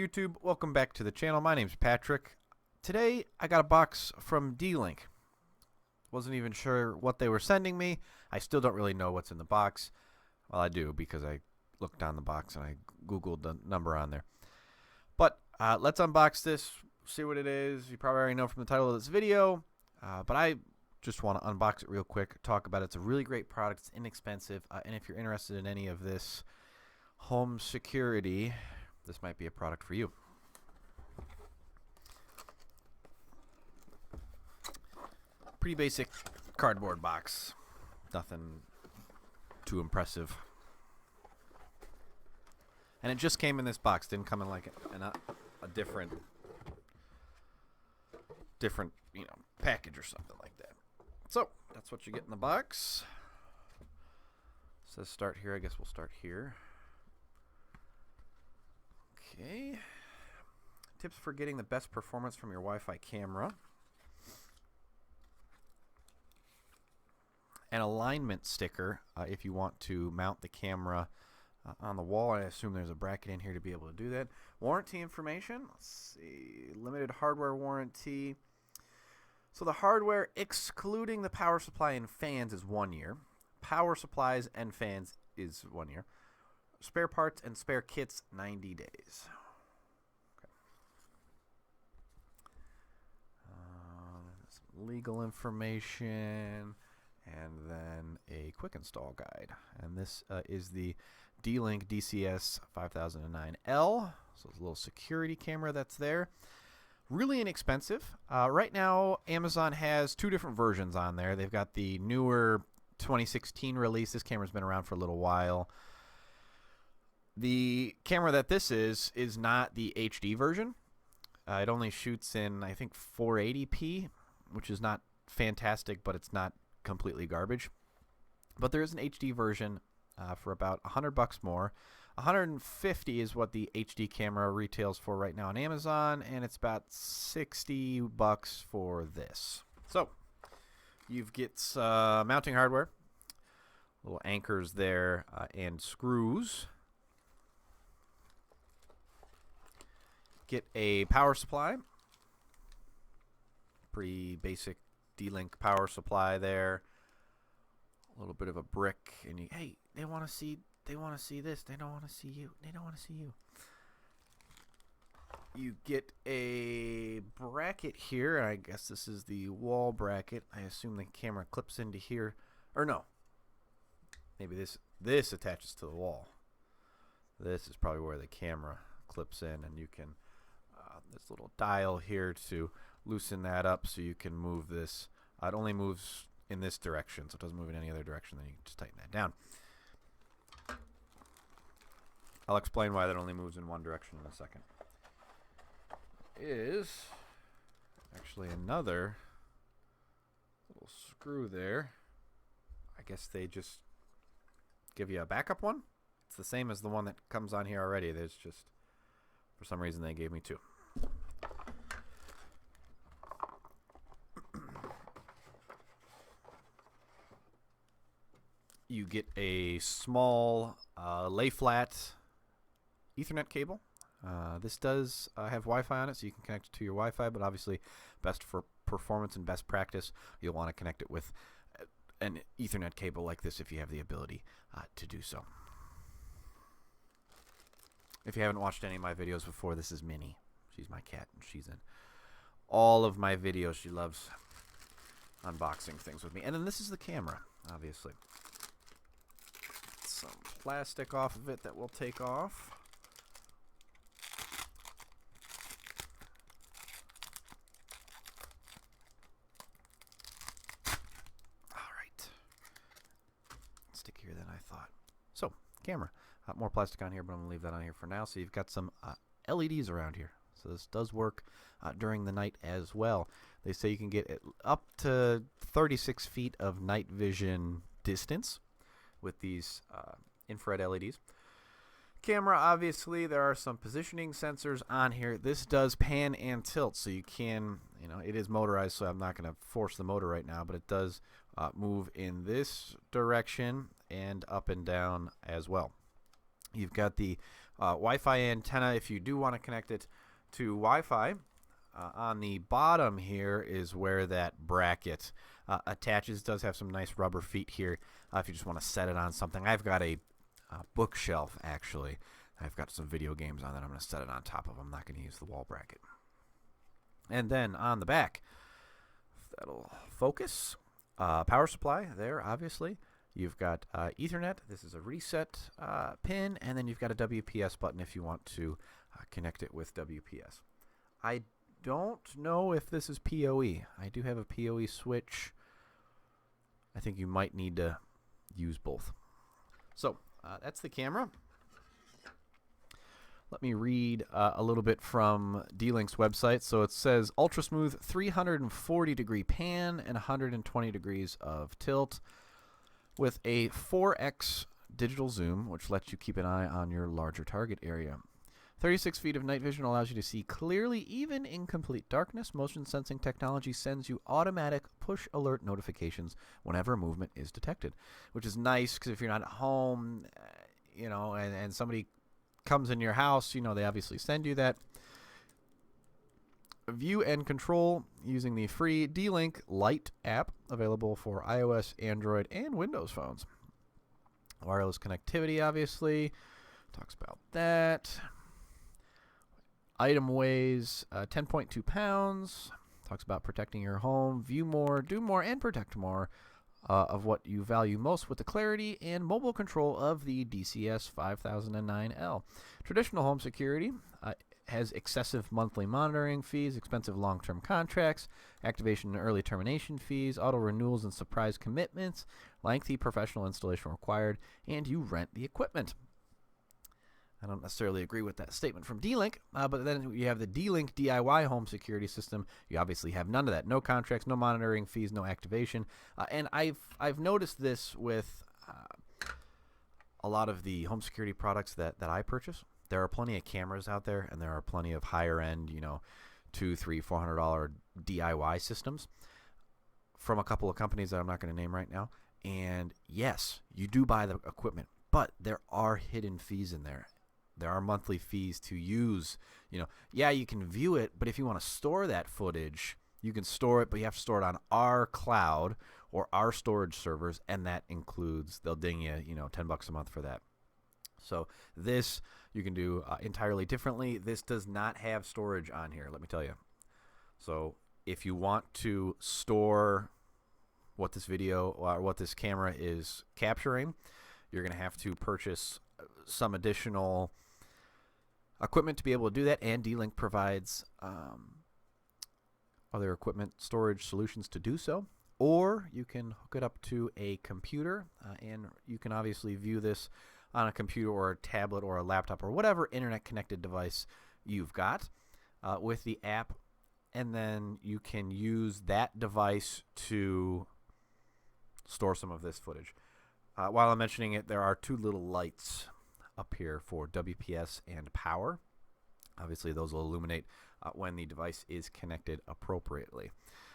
YouTube? Welcome back to the channel. My name's Patrick. Today I got a box from D-Link. Wasn't even sure what they were sending me. I still don't really know what's in the box. Well, I do because I looked on the box and I Googled the number on there. But let's unbox this, see what it is. You probably already know from the title of this video. But I just want to unbox it real quick, talk about it. It's a really great product. It's inexpensive. And if you're interested in any of this home security, this might be a product for you. Pretty basic cardboard box. Nothing too impressive. And it just came in this box. Didn't come in like a different package or something like that. So that's what you get in the box. It says start here. I guess we'll start here. Okay. Tips for getting the best performance from your Wi-Fi camera. An alignment sticker if you want to mount the camera on the wall. I assume there's a bracket in here to be able to do that. Warranty information. Let's see. Limited hardware warranty. So the hardware excluding the power supply and fans is 1 year. Power supplies and fans is 1 year. Spare parts and spare kits, 90 days. Okay. Some legal information, and then a quick install guide. And this is the D-Link DCS-5009L. So it's a little security camera that's there. Really inexpensive. Right now, Amazon has two different versions on there. They've got the newer 2016 release. This camera's been around for a little while. The camera that this is not the HD version. It only shoots in, I think, 480p, which is not fantastic, but it's not completely garbage. But there is an HD version for about $100 more. $150 is what the HD camera retails for right now on Amazon, and it's about $60 for this. So you get mounting hardware, little anchors there, and screws. Get a power supply. Pretty basic D-Link power supply there. A little bit of a brick, and hey, they want to see this. They don't want to see you. They don't want to see you. You get a bracket here. I guess this is the wall bracket. I assume the camera clips into here, or no? Maybe this attaches to the wall. This is probably where the camera clips in, and you can this little dial here to loosen that up so you can move this. It only moves in this direction, so it doesn't move in any other direction. Then you can just tighten that down. I'll explain why that only moves in one direction in a second. Is actually another little screw there. I guess they just give you a backup one. It's the same as the one that comes on here already. There's just, for some reason, they gave me two. You get a small lay flat Ethernet cable. This does have Wi-Fi on it, so you can connect it to your Wi-Fi, but obviously best for performance and best practice, you'll want to connect it with an Ethernet cable like this if you have the ability to do so. If you haven't watched any of my videos before, this is Minnie. She's my cat, and she's in all of my videos. She loves unboxing things with me. And then this is the camera, obviously. Some plastic off of it that we'll take off. All right. Stickier than I thought. So, camera. More plastic on here, but I'm going to leave that on here for now. So you've got some LEDs around here. So this does work during the night as well. They say you can get up to 36 feet of night vision distance with these infrared LEDs. Camera, obviously, there are some positioning sensors on here. This does pan and tilt, so you can, it is motorized, so I'm not going to force the motor right now, but it does move in this direction and up and down as well. You've got the Wi-Fi antenna if you do want to connect it to Wi-Fi. On the bottom here is where that bracket attaches. It does have some nice rubber feet here if you just want to set it on something. I've got a bookshelf, actually. I've got some video games on that I'm going to set it on top of. I'm not going to use the wall bracket. And then on the back, if that'll focus, power supply there, obviously. You've got Ethernet. This is a reset pin, and then you've got a WPS button if you want to connect it with WPS. I don't know if this is PoE. I do have a PoE switch. I think you might need to use both. So that's the camera. Let me read a little bit from D-Link's website. So it says ultra smooth 340 degree pan and 120 degrees of tilt with a 4x digital zoom, which lets you keep an eye on your larger target area. 36 feet of night vision allows you to see clearly even in complete darkness. Motion sensing technology sends you automatic push alert notifications whenever movement is detected, which is nice because if you're not at home, and somebody comes in your house, they obviously send you that. View and control using the free D-Link Lite app available for iOS, Android, and Windows phones. Wireless connectivity, obviously. Talks about that. Item weighs 10.2 pounds. Talks about protecting your home. View more, do more, and protect more of what you value most with the clarity and mobile control of the DCS-5009L. Traditional home security has excessive monthly monitoring fees, expensive long-term contracts, activation and early termination fees, auto renewals and surprise commitments, lengthy professional installation required, and you rent the equipment. I don't necessarily agree with that statement from D-Link, but then you have the D-Link DIY home security system. You obviously have none of that. No contracts, no monitoring fees, no activation. And I've noticed this with a lot of the home security products that I purchase. There are plenty of cameras out there, and there are plenty of higher-end, $200, $300, $400 DIY systems from a couple of companies that I'm not going to name right now. And yes, you do buy the equipment, but there are hidden fees in there. There are monthly fees to use. Yeah, you can view it, but if you want to store that footage, you can store it, but you have to store it on our cloud or our storage servers, and that includes, they'll ding you, $10 a month for that. So this you can do entirely differently. This does not have storage on here, let me tell you. So if you want to store what this video or what this camera is capturing, you're going to have to purchase some additional equipment to be able to do that, and D-Link provides other equipment storage solutions to do so. Or you can hook it up to a computer, and you can obviously view this on a computer or a tablet or a laptop or whatever internet-connected device you've got with the app, and then you can use that device to store some of this footage. While I'm mentioning it, there are two little lights up here for WPS and power. Obviously, those will illuminate when the device is connected appropriately.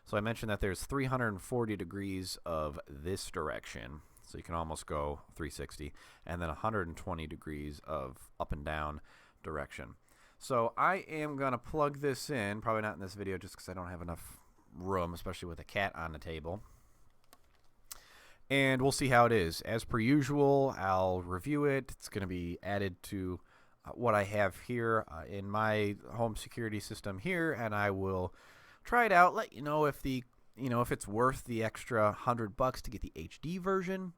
So I mentioned that there's 340 degrees of this direction, so you can almost go 360, and then 120 degrees of up and down direction. So I am going to plug this in, probably not in this video just because I don't have enough room, especially with a cat on the table. And we'll see how it is. As per usual, I'll review it. It's going to be added to what I have here in my home security system here, and I will try it out. Let you know if if it's worth the extra $100 to get the HD version.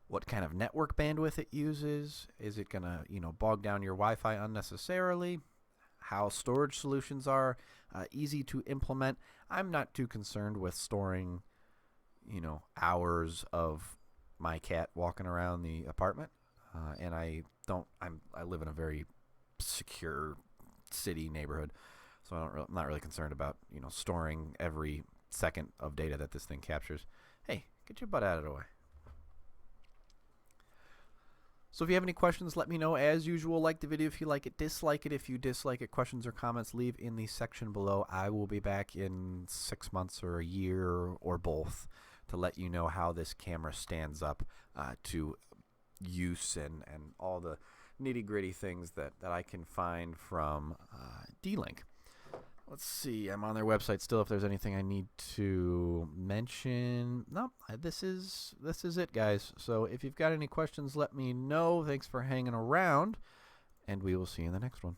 What kind of network bandwidth it uses? Is it going to bog down your Wi-Fi unnecessarily? How storage solutions are easy to implement. I'm not too concerned with storing hours of my cat walking around the apartment, and I live in a very secure city neighborhood, so I'm not really concerned about storing every second of data that this thing captures. Hey, get your butt out of the way. So if you have any questions, let me know. As usual, like the video if you like it, dislike it if you dislike it. Questions or comments, leave in the section below. I will be back in 6 months or a year or both to let you know how this camera stands up to use and all the nitty-gritty things that I can find from D-Link. Let's see. I'm on their website still. If there's anything I need to mention, no. This is it, guys. So if you've got any questions, let me know. Thanks for hanging around, and we will see you in the next one.